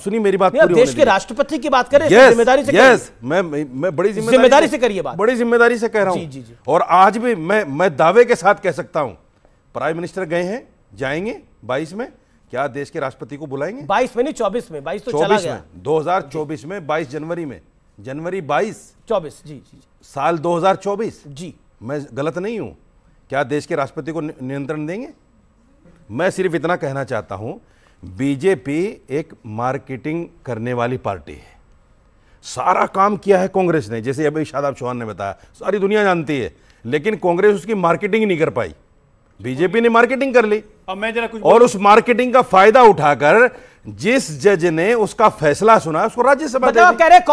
सुनिए मेरी बात पूरी देश के राष्ट्रपति की बात करें, जिम्मेदारी से यस, मैं बड़ी जिम्मेदारी से करिए बात, बड़ी जिम्मेदारी से कह रहा हूं। और आज भी मैं दावे के साथ कह सकता हूं, प्राइम मिनिस्टर गए हैं, जाएंगे 22 में, क्या देश के राष्ट्रपति को बुलाएंगे? 22 में नहीं, 24 में, 22 तो चला गया। 2024 में 22 जनवरी में, जनवरी 24 जी साल 2024 जी, मैं गलत नहीं हूं, क्या देश के राष्ट्रपति को नियंत्रण देंगे? मैं सिर्फ इतना कहना चाहता हूं, बीजेपी एक मार्केटिंग करने वाली पार्टी है। सारा काम किया है कांग्रेस ने, जैसे अभी शादाब चौहान ने बताया, सारी दुनिया जानती है, लेकिन कांग्रेस उसकी मार्केटिंग नहीं कर पाई, बीजेपी ने मार्केटिंग कर ली। अब मैं जरा कुछ और उस मार्केटिंग का फायदा उठाकर जिस जज ने उसका फैसला सुना उसको राज्यसभा मतलब आप कह रहे हैं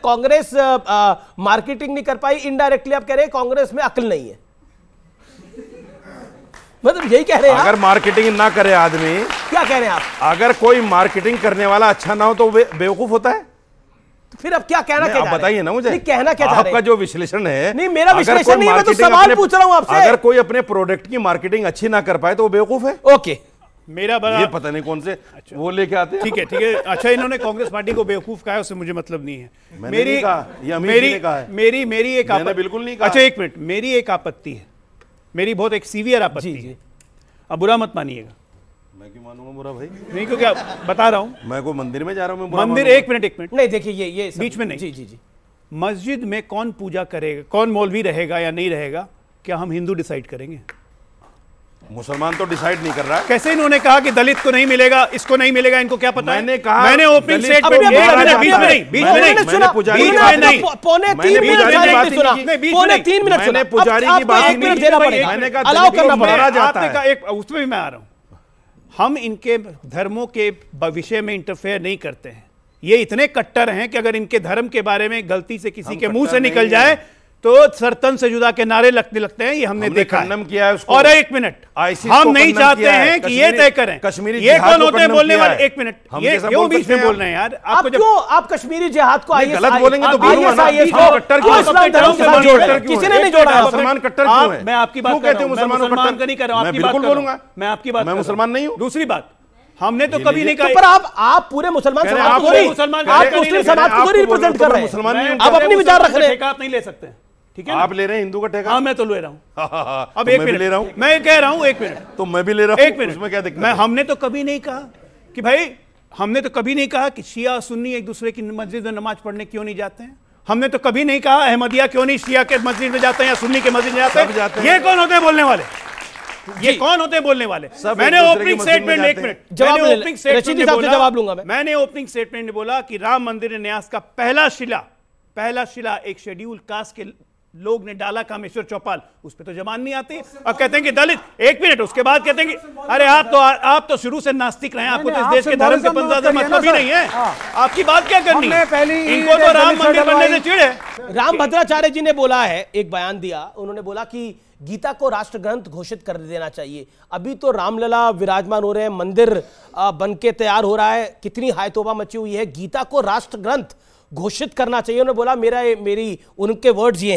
कांग्रेस मार्केटिंग नहीं कर पाई, इनडायरेक्टली आप कह रहे हैं कांग्रेस में अक्ल नहीं है, मतलब यही कह रहे हैं? अगर मार्केटिंग ना करे आदमी, क्या कह रहे हैं आप? अगर कोई मार्केटिंग करने वाला अच्छा ना हो तो बेवकूफ होता है। तो फिर अब क्या कहना क्या, आप बताइए ना मुझे, नहीं कहना क्या आपका जो विश्लेषण है। नहीं मेरा विश्लेषण नहीं, मैं तो सवाल पूछ रहा हूं आपसे। अगर कोई अपने प्रोडक्ट की मार्केटिंग अच्छी ना कर पाए तो वो बेवकूफ है। ओके, मेरा बड़ा ये पता नहीं कौन से वो लेके आते हैं। ठीक है अच्छा, इन्होंने कांग्रेस पार्टी को बेवकूफ कहा है, उससे मुझे मतलब नहीं है। मेरी मेरी एक बिल्कुल नहीं कहा। अच्छा एक मिनट, मेरी एक आपत्ति है, मेरी बहुत एक सीवियर आपत्ति है, अब बुरा मत मानिएगा। मैं क्यों मानूंगा बुरा भाई? नहीं, क्योंकि बता रहा हूं, मैं कोई मंदिर में जा रहा हूं, मंदिर, एक मिनट नहीं, देखिए ये बीच में नहीं, जी मस्जिद में कौन पूजा करेगा, कौन मौलवी रहेगा या नहीं रहेगा, क्या हम हिंदू डिसाइड करेंगे? मुसलमान तो डिसाइड नहीं कर रहा है। कैसे इन्होंने कहा कि दलित को नहीं मिलेगा, इसको नहीं मिलेगा, इनको क्या पता? मैंने कहा, मैंने ओपनिंग स्टेटमेंट पौने 3 मिनट मैंने पुजारी की बात नहीं की, मैंने कहा अलाउ करना पड़ेगा। जाता है। एक उसमें भी मैं आ रहा हूं, हम इनके धर्मों के विषय में इंटरफेयर नहीं करते हैं। ये इतने कट्टर हैं कि अगर इनके धर्म के बारे में गलती से किसी के मुंह से निकल जाए तो सरतन से जुदा के नारे लगते हैं, ये हमने देखा किया है उसको। और एक मिनट, हम नहीं चाहते हैं कि ये तय करें कश्मीरी ये कौन होते हैं बोलने वाले। एक मिनट, ये क्यों बीच में बोल रहे हैं यार? आप कश्मीरी जिहाद को गलत बोलेंगे तो किसी ने नहीं जोड़ा। मुसलमान कट्टर क्यों है? मैं आपकी बात कहते हैं, मुसलमान का नहीं कर रहा हूं, आपकी बात बोलूंगा, मैं आपकी बात, मैं मुसलमान नहीं हूं। दूसरी बात, हमने तो कभी नहीं कहा, पर आप पूरे मुसलमान समाज को नहीं, आप मुस्लिम समाज को रिप्रेजेंट कर रहे हैं, मुसलमान नहीं, आप अपनी विचार रख रहे हैं। आप नहीं ले सकते, ठीक है? आप ले रहे हैं हिंदू का ठेका? हाँ मैं तो ले रहा हूँ। अब एक मिनट ले रहा हूँ, मैं कह रहा हूँ, एक मिनट, तो मैं भी ले रहा हूँ, एक मिनट, उसमें क्या दिक्कत? मैं हमने तो कभी नहीं कहा कि भाई, हमने तो कभी नहीं कहा कि शिया सुन्नी एक दूसरे की मस्जिद में नमाज पढ़ने क्यों नहीं जाते हैं। हमने तो कभी नहीं कहा अहमदिया क्यों नहीं शिया के मस्जिद में जाते हैं या सुन्नी के मस्जिद में जाते हैं। ये कौन होते हैं बोलने वाले? ये कौन होते हैं बोलने वाले? मैंने ओपनिंग स्टेटमेंट, एक मिनट, जवाब लूंगा मैं। मैंने ओपनिंग स्टेटमेंट में बोला कि राम मंदिर न्यास का पहला शिला एक शेड्यूल कास्ट के लोग ने डाला, कामेश्वर चौपाल, उस पे तो जबान नहीं आती और कहते हैं कि दलित। एक मिनट, उसके बाद कहते हैं कि अरे आप तो शुरू से नास्तिक रहे हैं, आपको तो इस देश के धर्म के पंजा मतलब ही नहीं है, आपकी बात क्या करनी है? इनको तो राम मंदिर बनने से चिढ़ है। राम भद्राचार्य जी ने बोला है, एक बयान दिया, उन्होंने बोला कि गीता को राष्ट्र ग्रंथ घोषित कर देना चाहिए। अभी तो रामलला विराजमान हो रहे हैं, मंदिर बनके तैयार हो रहा है, कितनी हायतोबा मची हुई है, गीता को राष्ट्र ग्रंथ घोषित करना चाहिए। उन्होंने बोला उनके वर्ड्स ये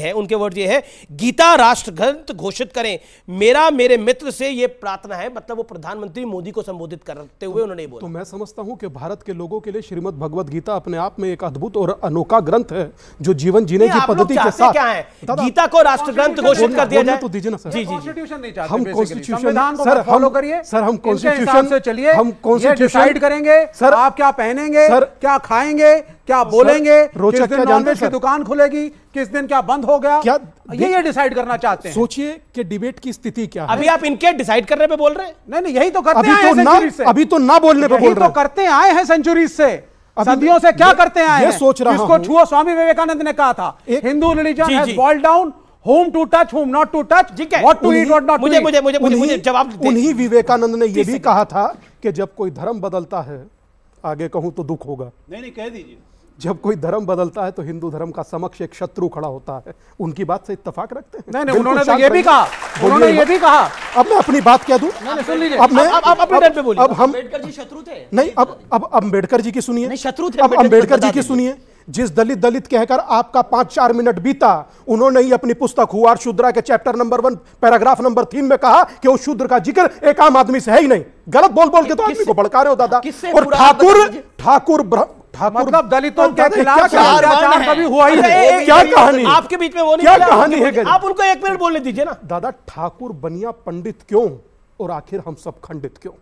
हैं, गीता राष्ट्र ग्रंथ घोषित करें, मेरे मित्र से ये प्रार्थना है। मतलब वो प्रधानमंत्री मोदी को संबोधित करते हुए उन्होंने बोला। तो मैं समझता हूं कि भारत के लोगों के लिए श्रीमद् भगवत गीता अपने आप में एक अद्भुत और अनोखा ग्रंथ है, जो जीवन जीने की पद्धति के साथ क्या है, गीता को राष्ट्र ग्रंथ घोषित कर दिया जाए। तो दीजिए ना सर, जी कॉन्स्टिट्यूशन नहीं चाहते, हम कॉन्स्टिट्यूशन सर फॉलो करिए सर, हम कॉन्स्टिट्यूशन से चलिए, हम कॉन्स्टिट्यूशन डिसाइड करेंगे सर, आप क्या पहनेंगे, क्या खाएंगे, क्या बोलेंगे, किस दिन नॉनवेज की दुकान खुलेगी, किस दिन क्या बंद हो गया, क्या ये डिसाइड करना चाहते हैं। सोचिए कि डिबेट की स्थिति क्या है। अभी आप इनके डिसाइड करने पे बोल रहे हैं? नहीं, यही तो करते आए हैं सेंचुरीज से। अभी तो ना बोलने पे बोल रहे हैं, तो करते आए हैं सेंचुरीज से, सदियों से क्या करते आए हैं। सोच रहा हूं, इसको छुओ, स्वामी विवेकानंद ने कहा था, Hindu religion has boiled down whom to touch, whom not to touch, what to eat, what not to eat। मुझे जवाब। उन्हीं विवेकानंद ने यह भी कहा था कि जब कोई धर्म बदलता है, आगे कहूं तो दुख होगा। नहीं कह दीजिए। जब कोई धर्म बदलता है तो हिंदू धर्म का समक्ष एक शत्रु खड़ा होता है। उनकी बात से इत्तेफाक रखते हैं? नहीं, उन्होंने तो ये भी कहा, उन्होंने ये भी कहा। अब मैं अपनी बात कह दूं, सुन लीजिए, अब अपने टर्न पे बोलिए। अब हम अम्बेडकर जी शत्रु थे? नहीं, अब अम्बेडकर जी की सुनिए। नहीं, शत्रु थे। अब अम्बेडकर जी की सुनिए। जिस दलित कहकर आपका 5-4 मिनट बीता, उन्होंने ही अपनी पुस्तक हुआर शूद्रा के चैप्टर नंबर 1 पैराग्राफ नंबर 3 में कहा कि उस शूद्र का जिक्र एक आम आदमी से है ही नहीं। गलत बोल के तो आदमी को भड़का रहे हो दादा। ठाकुर मतलब दलितों के खिलाफ अत्याचार कभी हुआ ही नहीं। क्या कहानी आपके बीच में वो नहीं, क्या कहानी है? आप उनको 1 मिनट बोलने दीजिए ना। दादा, ठाकुर बनिया पंडित क्यों और आखिर हम सब खंडित क्यों?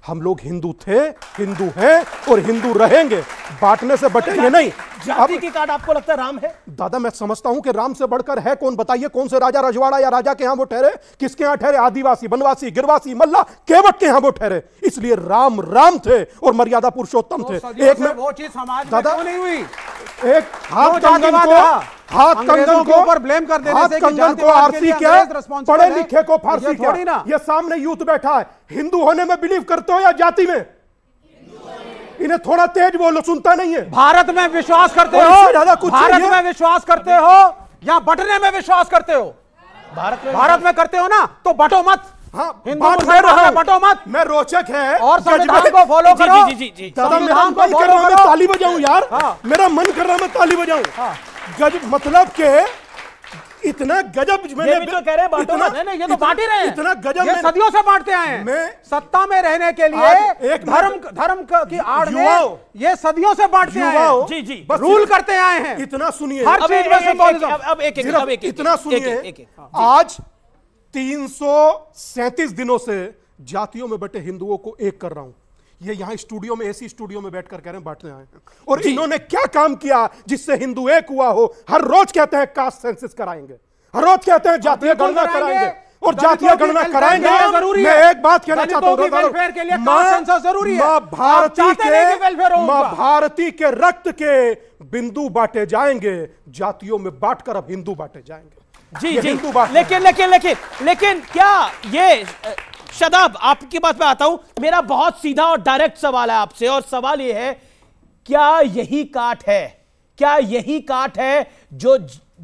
हम लोग हिंदू थे, हिंदू हैं और हिंदू रहेंगे, बांटने से बटेंगे नहीं। जाति की काट आपको लगता है राम है? दादा, मैं समझता हूं कि राम से बढ़कर है कौन? बताइए, कौन से राजा रजवाड़ा या राजा के यहां वो ठहरे? किसके यहां ठहरे? आदिवासी, बनवासी, गिरवासी, मल्ला, केवट के यहां वो ठहरे। इसलिए राम राम थे और मर्यादा पुरुषोत्तम थे। एक में वो चीज समाज में क्यों नहीं हुई? एक हाथ कंगन को ऊपर ब्लेम कर देने से कंगन को आरसी क्या, पढ़े लिखे को फारसी क्या? ये सामने यूथ बैठा है, हिंदू होने में बिलीव करते हो या जाति में? इन्हें थोड़ा तेज बोलो, सुनता नहीं है। भारत में विश्वास करते हो? भारत में विश्वास करते हो या बंटने में विश्वास करते हो? भारत में करते हो ना, तो बंटो मत। हाँ, बंटो मत। मैं रोचक है और संविधान को फॉलो करो। संविधान को फॉलो करो। मैं ताली बजाऊं यार, मेरा मन कर रहा मैं ताली बजाऊं। गजब, मतलब के इतना गजब मैंने तो कह रहे हैं बांटो मत। नहीं, ये तो बांट ही रहे हैं। इतना गजब ये सदियों से बांटते आए हैं। मैं सत्ता में रहने के लिए एक धर्म की आड़ में ये सदियों से बांटते आए हैं। जी जी, रूल करते आए हैं। इतना सुनिए, हर चीज में सिंबोलिज्म। अब एक इतना सुनिए, आज 337 दिनों से जातियों में बटे हिंदुओं को एक कर रहा हूं। ये यहां स्टूडियो में, एसी स्टूडियो में बैठकर कह रहे हैं बांटने आए हैं। और इन्होंने क्या काम किया जिससे हिंदू एक हुआ हो? हर रोज कहते हैं कास्ट सेंसस कराएंगे, हर रोज कहते हैं जातीय गणना कराएंगे और जातीय गणना कराएंगे। मैं एक बात कहना चाहता हूं, मां भारती के रक्त के बिंदु बांटे जाएंगे, जातियों में बांटकर अब हिंदू बांटे जाएंगे। जी जी, लेकिन क्या ये शदाब, आपकी बात पे आता हूं। मेरा बहुत सीधा और डायरेक्ट सवाल है आपसे, और सवाल ये है, क्या यही काट है, क्या यही काट है जो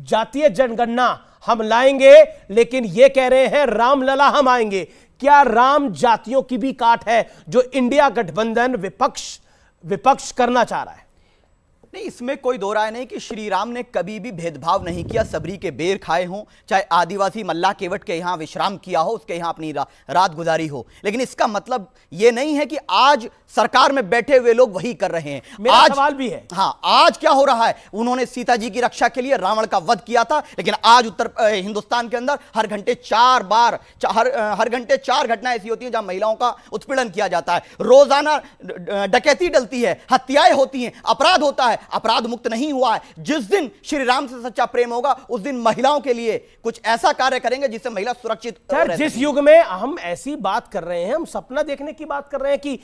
जातीय जनगणना हम लाएंगे लेकिन ये कह रहे हैं रामलला हम आएंगे? क्या राम जातियों की भी काट है जो इंडिया गठबंधन विपक्ष करना चाह रहा है? नहीं, इसमें कोई दो राय नहीं कि श्री राम ने कभी भी भेदभाव नहीं किया, सबरी के बेर खाए हों, चाहे आदिवासी मल्ला केवट के यहां विश्राम किया हो, उसके यहां अपनी रात गुजारी हो। लेकिन इसका मतलब यह नहीं है कि आज सरकार में बैठे हुए लोग वही कर रहे हैं। मेरा आज सवाल भी है, हाँ, आज क्या हो रहा है? उन्होंने सीता जी की रक्षा के लिए रावण का वध किया था, लेकिन आज हिंदुस्तान के अंदर हर घंटे 4 घटनाएं ऐसी होती हैं जहां महिलाओं का उत्पीड़न किया जाता है। रोजाना डकैती डलती है, हत्याएं होती हैं, अपराध होता है, अपराध मुक्त नहीं हुआ है। जिस दिन श्री राम से सच्चा प्रेम होगा उस दिन महिलाओं के लिए कुछ ऐसा कार्य करेंगे जिससे महिला सुरक्षित रह। जिस युग में हम ऐसी बात कर रहे हैं, हम सपना देखने की बात कर रहे हैं कि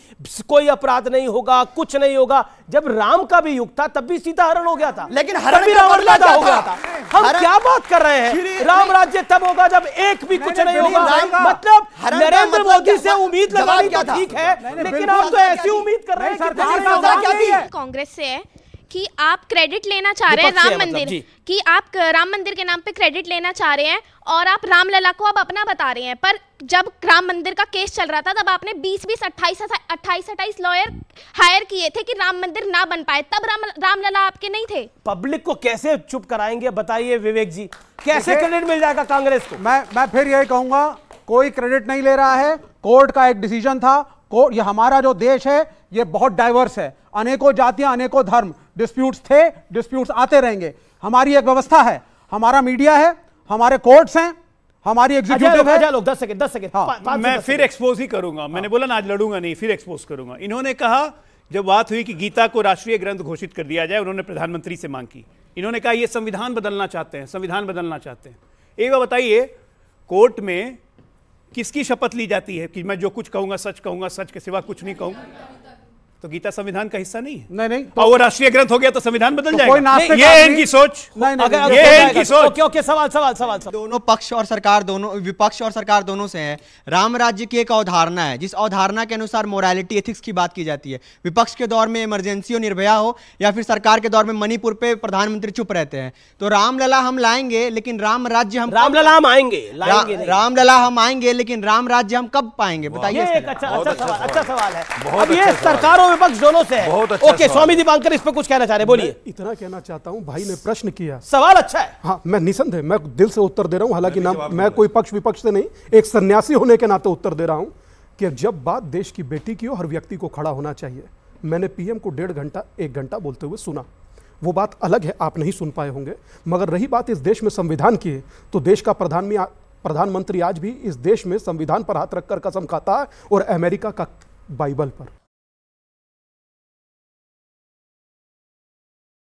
कोई अपराध नहीं होगा, कुछ नहीं होगा। जब राम का भी युग था तब भी सीता हरण हो गया था, लेकिन हरण भी रावण पैदा हो गया था। हम क्या बात कर रहे हैं? राम राज्य तब होगा जब एक भी कुछ नहीं होगा। मतलब नरेंद्र मोदी से उम्मीद लगानी तो ठीक है, लेकिन आप तो ऐसी उम्मीद कर रहे हैं। कांग्रेस से है कि आप क्रेडिट लेना चाह रहे हैं राम मंदिर कि आप राम मंदिर के नाम पे क्रेडिट लेना चाह रहे हैं और आप रामलला को अब अपना बता रहे हैं। पर जब राम मंदिर का केस चल रहा था तब आपने 20-20, 28 लॉयर हायर किए थे कि राम मंदिर ना बन पाए, तब रामलला आपके नहीं थे। पब्लिक को कैसे चुप कराएंगे बताइए विवेक जी, कैसे क्रेडिट मिल जाएगा कांग्रेस को? मैं फिर यही कहूंगा, कोई क्रेडिट नहीं ले रहा है। कोर्ट का एक डिसीजन था। ये हमारा जो देश है ये बहुत डाइवर्स है, अनेकों जातियां, अनेकों धर्म, डिस्प्यूट्स थे, डिस्प्यूट्स आते रहेंगे। हमारी एक व्यवस्था है, हमारा मीडिया है, हमारे कोर्ट्स हैं, हमारी एग्जीक्यूटिव है। 10 सेकंड हाँ, मैं फिर एक्सपोज ही करूंगा। मैंने बोला ना आज लड़ूंगा नहीं, फिर एक्सपोज करूंगा। इन्होंने कहा, जब बात हुई कि गीता को राष्ट्रीय ग्रंथ घोषित कर दिया जाए, उन्होंने प्रधानमंत्री से मांग की। इन्होंने कहा ये संविधान बदलना चाहते हैं, संविधान बदलना चाहते हैं। एक बार बताइए, कोर्ट में किसकी शपथ ली जाती है कि मैं जो कुछ कहूंगा, सच के सिवा कुछ नहीं कहूंगा? तो गीता संविधान का हिस्सा नहीं है। नहीं तो वो राष्ट्रीय ग्रंथ हो गया तो संविधान बदल जाएगा। ये है इनकी सोच। ये है इनकी सोच। ओके, सवाल दोनों पक्ष और सरकार, दोनों विपक्ष और सरकार दोनों से है। राम राज्य की एक अवधारणा है, जिस अवधारणा के अनुसार मोरालिटी, एथिक्स की बात की जाती है। विपक्ष के दौर में इमरजेंसी हो, निर्भया हो, या फिर सरकार के दौर में मणिपुर पे प्रधानमंत्री चुप रहते हैं। तो रामलला हम लाएंगे लेकिन राम राज्य हम रामलला हम आएंगे, रामलला हम आएंगे लेकिन राम राज्य हम कब पाएंगे बताइए? अच्छा सवाल है। अब ये सरकार और विपक्ष दोनों से है। ओके, स्वामी दीपांकर इस पे कुछ कहना चाह रहे, बोलिए। इतना कहना चाहता हूं, भाई ने प्रश्न किया, सवाल अच्छा है। हाँ, मैं निसंदेह, मैं दिल से उत्तर दे रहा हूं, हालांकि ना मैं कोई पक्ष विपक्ष से नहीं, एक सन्यासी होने के नाते उत्तर दे रहा हूं कि जब बात देश की बेटी की हो, हर व्यक्ति को खड़ा होना चाहिए। मैंने पीएम को 1.5 घंटा 1 घंटा बोलते हुए सुना। वो बात अलग है, आप नहीं सुन पाए होंगे। मगर रही बात इस देश में संविधान की, तो देश का प्रधानमंत्री आज भी इस देश में संविधान पर हाथ रखकर कसम खाता है और अमेरिका का बाइबल पर।